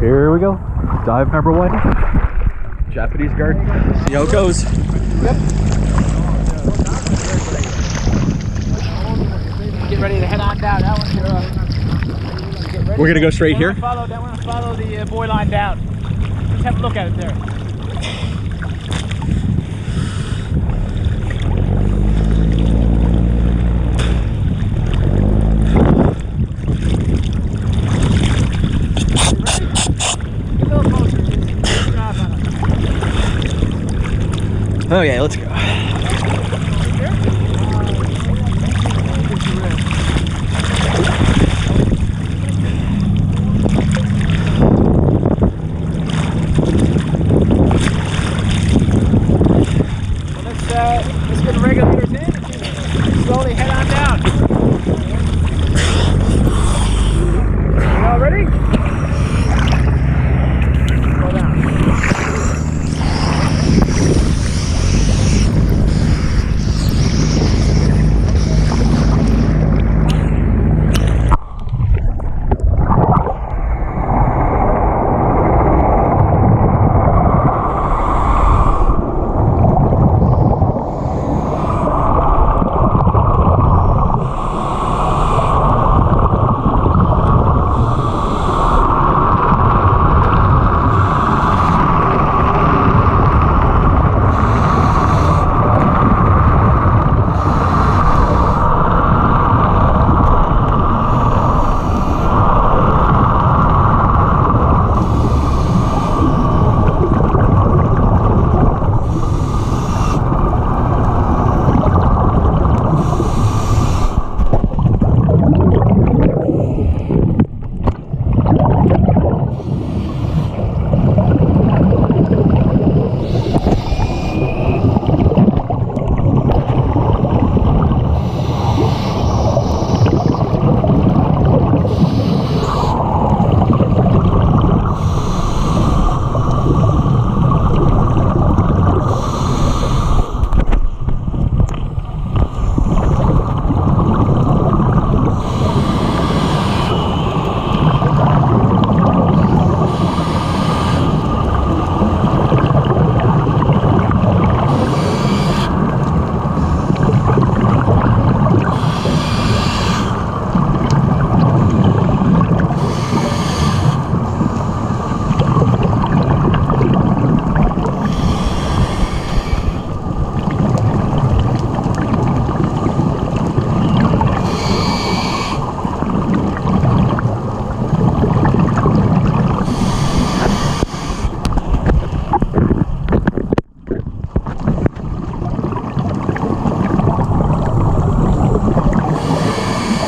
Here we go. Dive number 1. Japanese garden. See how it goes. Yep. Get ready to head on down. That one's We're gonna go straight here. Follow the buoy line down. Just have a look at it there. Okay, let's go.